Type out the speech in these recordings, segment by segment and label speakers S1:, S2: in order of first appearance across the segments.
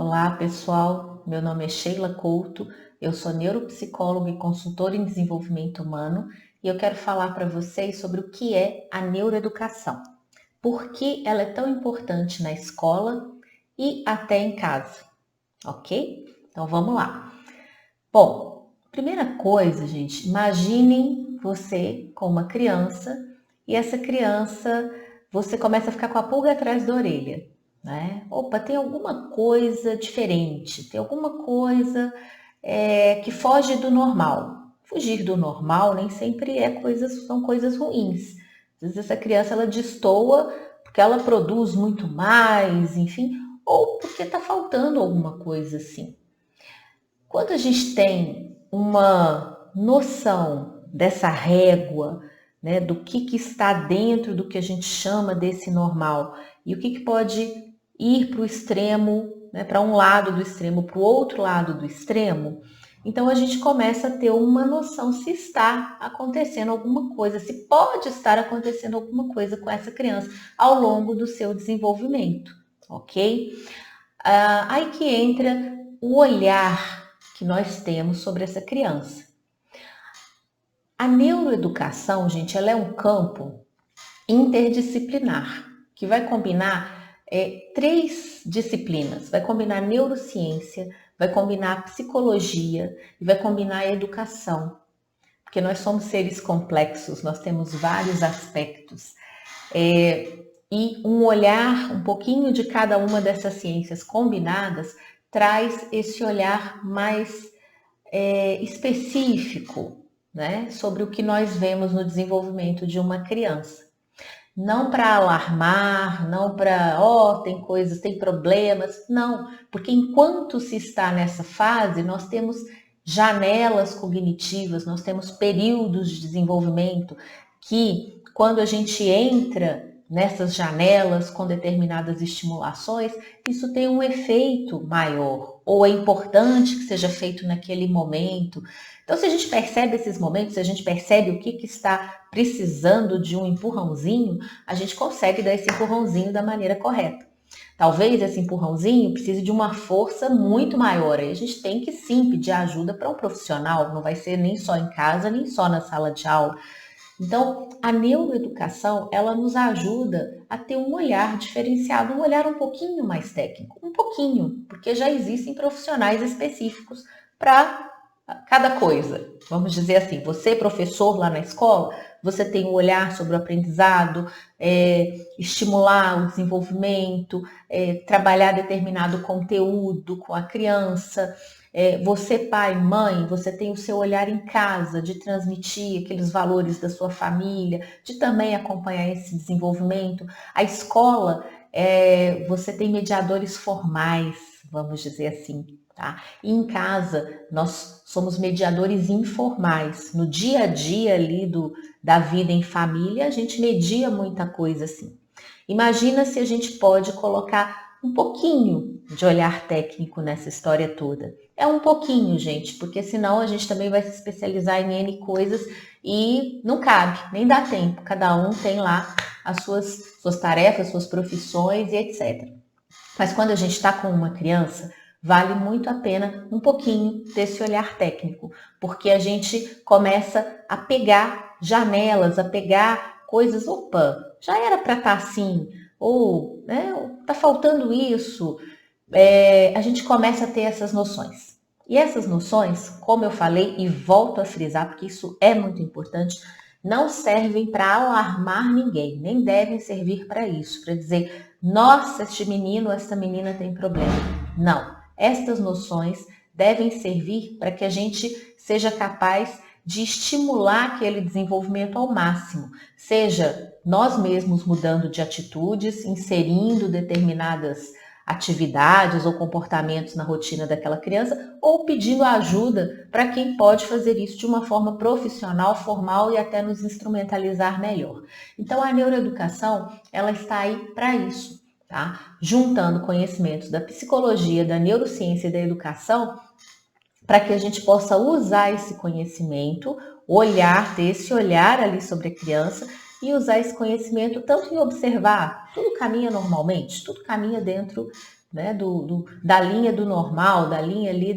S1: Olá, pessoal. Meu nome é Sheila Couto, eu sou neuropsicóloga e consultora em desenvolvimento humano e eu quero falar para vocês sobre o que é a neuroeducação. Por que ela é tão importante na escola e até em casa, ok? Então vamos lá. Bom, primeira coisa, gente, imaginem você com uma criança e essa criança, você começa a ficar com a pulga atrás da orelha, né? Opa, tem alguma coisa diferente, tem alguma coisa que foge do normal. Fugir do normal nem sempre são coisas ruins. Às vezes essa criança ela destoa porque ela produz muito mais, enfim, ou porque está faltando alguma coisa assim. Quando a gente tem uma noção dessa régua, né, do que está dentro do que a gente chama desse normal e o que pode ir para o extremo, né, para um lado do extremo, para o outro lado do extremo, então a gente começa a ter uma noção se está acontecendo alguma coisa, se pode estar acontecendo alguma coisa com essa criança ao longo do seu desenvolvimento, ok? Aí que entra o olhar que nós temos sobre essa criança. A neuroeducação, gente, ela é um campo interdisciplinar que vai combinar três disciplinas. Vai combinar neurociência, vai combinar psicologia e vai combinar a educação. Porque nós somos seres complexos, nós temos vários aspectos. E um olhar, um pouquinho de cada uma dessas ciências combinadas, traz esse olhar mais específico, né, sobre o que nós vemos no desenvolvimento de uma criança. Não para alarmar, não para, tem coisas, tem problemas, não, porque enquanto se está nessa fase, nós temos janelas cognitivas, nós temos períodos de desenvolvimento que, quando a gente entra nessas janelas com determinadas estimulações, isso tem um efeito maior, ou é importante que seja feito naquele momento. Então, se a gente percebe esses momentos, se a gente percebe o que está precisando de um empurrãozinho, a gente consegue dar esse empurrãozinho da maneira correta. Talvez esse empurrãozinho precise de uma força muito maior. Aí a gente tem que sim pedir ajuda para um profissional, não vai ser nem só em casa, nem só na sala de aula. Então, a neuroeducação, ela nos ajuda a ter um olhar diferenciado, um olhar um pouquinho mais técnico, um pouquinho, porque já existem profissionais específicos para cada coisa. Vamos dizer assim, você professor lá na escola, você tem um olhar sobre o aprendizado, estimular o desenvolvimento, trabalhar determinado conteúdo com a criança. Você pai, mãe, você tem o seu olhar em casa de transmitir aqueles valores da sua família, de também acompanhar esse desenvolvimento. A escola, você tem mediadores formais, vamos dizer assim, tá? E em casa, nós somos mediadores informais. No dia a dia ali da vida em família, a gente media muita coisa assim. Imagina se a gente pode colocar um pouquinho de olhar técnico nessa história toda. É um pouquinho, gente, porque senão a gente também vai se especializar em N coisas e não cabe, nem dá tempo. Cada um tem lá as suas tarefas, suas profissões e etc. Mas quando a gente está com uma criança, vale muito a pena um pouquinho desse olhar técnico, porque a gente começa a pegar janelas, a pegar coisas, opa, já era para estar assim, ou tá faltando isso. A gente começa a ter essas noções. E essas noções, como eu falei e volto a frisar, porque isso é muito importante, não servem para alarmar ninguém, nem devem servir para isso, para dizer, nossa, este menino, esta menina tem problema. Não, estas noções devem servir para que a gente seja capaz de estimular aquele desenvolvimento ao máximo, seja nós mesmos mudando de atitudes, inserindo determinadas atividades ou comportamentos na rotina daquela criança, ou pedindo ajuda para quem pode fazer isso de uma forma profissional, formal e até nos instrumentalizar melhor. Então, a neuroeducação, ela está aí para isso, tá? Juntando conhecimentos da psicologia, da neurociência e da educação, para que a gente possa usar esse conhecimento, ter esse olhar ali sobre a criança e usar esse conhecimento tanto em observar, tudo caminha normalmente, tudo caminha dentro né, da linha do normal, da linha ali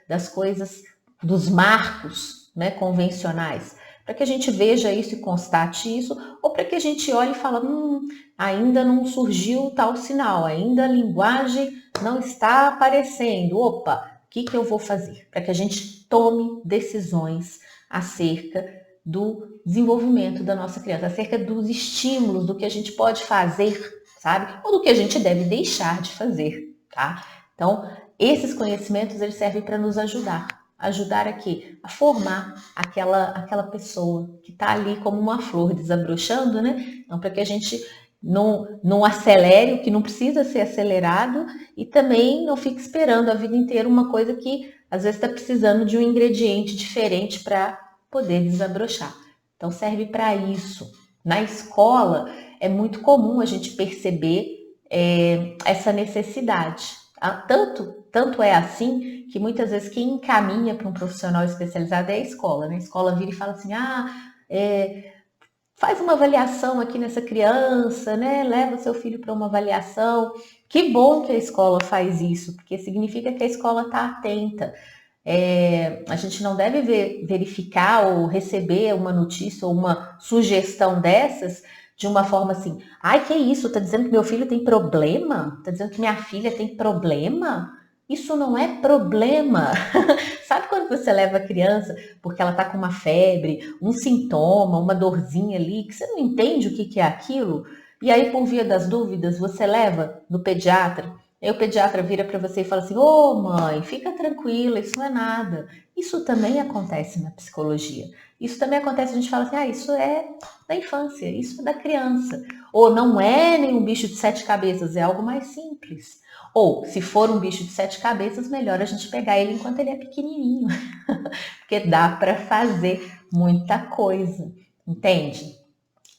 S1: das coisas, dos marcos, né, convencionais, para que a gente veja isso e constate isso, ou para que a gente olhe e fale, ainda não surgiu tal sinal, ainda a linguagem não está aparecendo, opa, o que eu vou fazer? Para que a gente tome decisões acerca do desenvolvimento da nossa criança, acerca dos estímulos, do que a gente pode fazer, sabe? Ou do que a gente deve deixar de fazer, tá? Então, esses conhecimentos, eles servem para nos ajudar aqui a formar aquela pessoa que está ali como uma flor desabrochando, né? Então, para que a gente não acelere o que não precisa ser acelerado e também não fique esperando a vida inteira uma coisa que às vezes está precisando de um ingrediente diferente para poder desabrochar. Então, serve para isso. Na escola, é muito comum a gente perceber essa necessidade. Tanto é assim que muitas vezes quem encaminha para um profissional especializado é a escola, né? A escola vira e fala assim, faz uma avaliação aqui nessa criança, né? Leva seu filho para uma avaliação. Que bom que a escola faz isso, porque significa que a escola está atenta. A gente não deve verificar ou receber uma notícia ou uma sugestão dessas de uma forma assim, ai, que isso? Tá dizendo que meu filho tem problema? Tá dizendo que minha filha tem problema? Isso não é problema. Sabe quando você leva a criança porque ela tá com uma febre, um sintoma, uma dorzinha ali, que você não entende o que é aquilo? E aí, por via das dúvidas, você leva no pediatra. Aí o pediatra vira para você e fala assim, ô mãe, fica tranquila, isso não é nada. Isso também acontece na psicologia. Isso também acontece, a gente fala assim, isso é da infância, isso é da criança. Ou não é nenhum bicho de 7 cabeças, é algo mais simples. Ou, se for um bicho de 7 cabeças, melhor a gente pegar ele enquanto ele é pequenininho. Porque dá para fazer muita coisa, entende?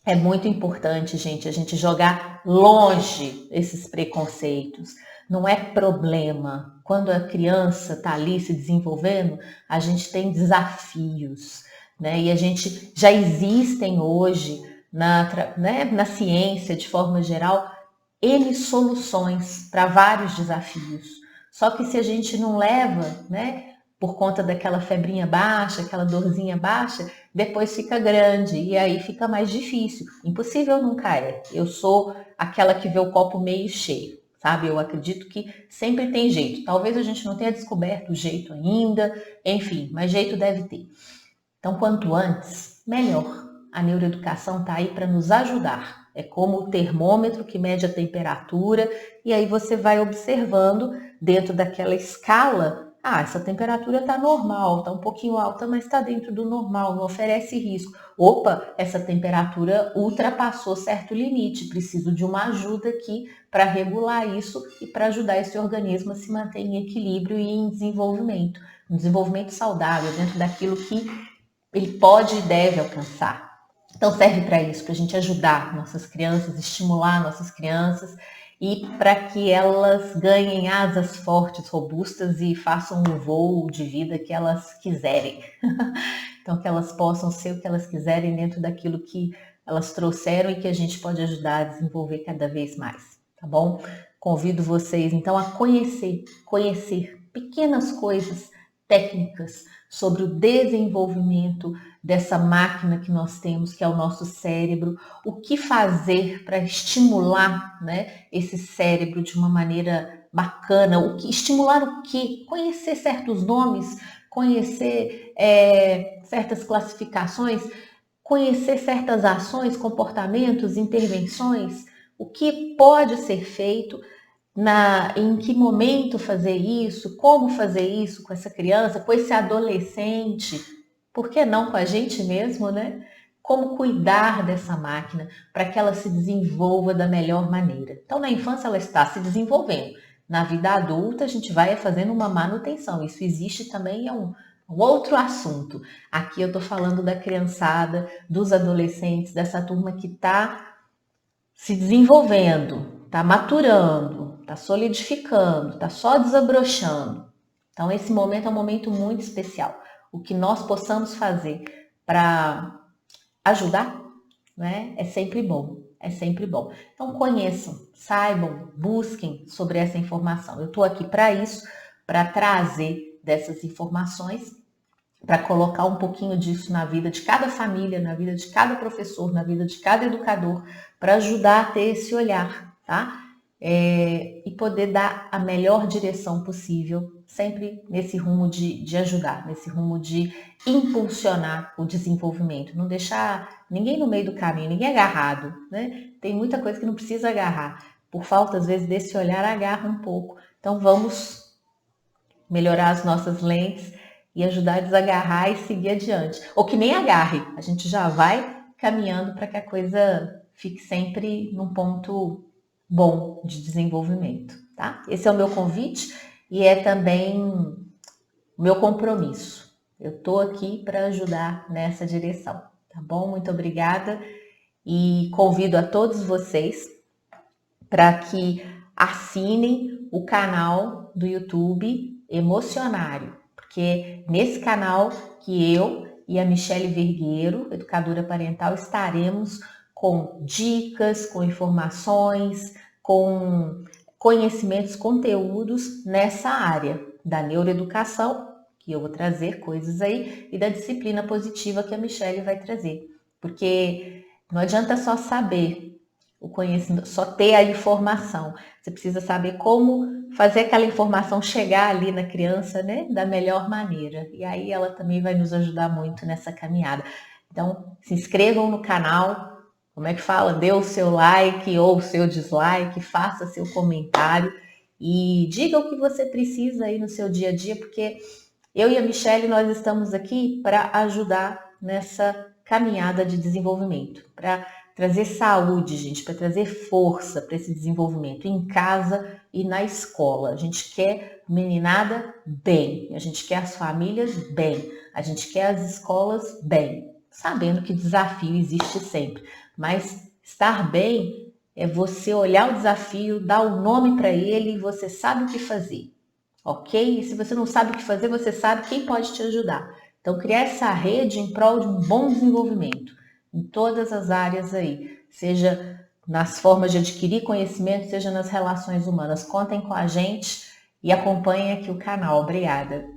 S1: É muito importante, gente, a gente jogar longe esses preconceitos. Não é problema. Quando a criança está ali se desenvolvendo, a gente tem desafios, né? E a gente já existem hoje na ciência, de forma geral, N soluções para vários desafios. Só que se a gente não leva, né, por conta daquela febrinha baixa, aquela dorzinha baixa, depois fica grande e aí fica mais difícil. Impossível nunca é. Eu sou aquela que vê o copo meio cheio, sabe? Eu acredito que sempre tem jeito. Talvez a gente não tenha descoberto o jeito ainda, enfim, mas jeito deve ter. Então, quanto antes, melhor. A neuroeducação está aí para nos ajudar. É como o termômetro que mede a temperatura e aí você vai observando dentro daquela escala, essa temperatura está normal, está um pouquinho alta, mas está dentro do normal, não oferece risco. Opa, essa temperatura ultrapassou certo limite, preciso de uma ajuda aqui para regular isso e para ajudar esse organismo a se manter em equilíbrio e em desenvolvimento. Um desenvolvimento saudável dentro daquilo que ele pode e deve alcançar. Então serve para isso, para a gente ajudar nossas crianças, estimular nossas crianças e para que elas ganhem asas fortes, robustas e façam o voo de vida que elas quiserem. Então que elas possam ser o que elas quiserem dentro daquilo que elas trouxeram e que a gente pode ajudar a desenvolver cada vez mais, tá bom? Convido vocês então a conhecer pequenas coisas técnicas sobre o desenvolvimento dessa máquina que nós temos, que é o nosso cérebro, o que fazer para estimular, né, esse cérebro de uma maneira bacana, estimular o quê? Conhecer certos nomes, conhecer certas classificações, conhecer certas ações, comportamentos, intervenções, o que pode ser feito, em que momento fazer isso, como fazer isso com essa criança, com esse adolescente, por que não com a gente mesmo, né? Como cuidar dessa máquina para que ela se desenvolva da melhor maneira. Então, na infância ela está se desenvolvendo. Na vida adulta, a gente vai fazendo uma manutenção. Isso existe também, é um outro assunto. Aqui eu estou falando da criançada, dos adolescentes, dessa turma que está se desenvolvendo, está maturando, está solidificando, está só desabrochando. Então, esse momento é um momento muito especial. O que nós possamos fazer para ajudar, né, é sempre bom. é sempre bom. Então conheçam, saibam, busquem sobre essa informação. Eu estou aqui para isso, para trazer dessas informações, para colocar um pouquinho disso na vida de cada família, na vida de cada professor, na vida de cada educador, para ajudar a ter esse olhar, tá? E poder dar a melhor direção possível, sempre nesse rumo de ajudar, nesse rumo de impulsionar o desenvolvimento, não deixar ninguém no meio do caminho, ninguém agarrado, né? Tem muita coisa que não precisa agarrar, por falta às vezes desse olhar agarra um pouco. Então vamos melhorar as nossas lentes e ajudar a desagarrar e seguir adiante. Ou que nem agarre, a gente já vai caminhando para que a coisa fique sempre num ponto bom de desenvolvimento, tá? Esse é o meu convite e é também o meu compromisso. Eu tô aqui para ajudar nessa direção, tá bom? Muito obrigada e convido a todos vocês para que assinem o canal do YouTube Emocionário, porque nesse canal que eu e a Michele Vergueiro, educadora parental, estaremos com dicas, com informações, com conhecimentos, conteúdos nessa área da neuroeducação, que eu vou trazer coisas aí, e da disciplina positiva que a Michele vai trazer. Porque não adianta só saber o conhecimento, só ter a informação. Você precisa saber como fazer aquela informação chegar ali na criança, né, da melhor maneira. E aí ela também vai nos ajudar muito nessa caminhada. Então, se inscrevam no canal, como é que fala? Dê o seu like ou o seu dislike, faça seu comentário e diga o que você precisa aí no seu dia a dia, porque eu e a Michele, nós estamos aqui para ajudar nessa caminhada de desenvolvimento, para trazer saúde, gente, para trazer força para esse desenvolvimento em casa e na escola. A gente quer meninada bem, a gente quer as famílias bem, a gente quer as escolas bem, sabendo que desafio existe sempre, mas estar bem é você olhar o desafio, dar o nome para ele e você sabe o que fazer, ok? E se você não sabe o que fazer, você sabe quem pode te ajudar. Então, criar essa rede em prol de um bom desenvolvimento em todas as áreas aí, seja nas formas de adquirir conhecimento, seja nas relações humanas. Contem com a gente e acompanhem aqui o canal. Obrigada!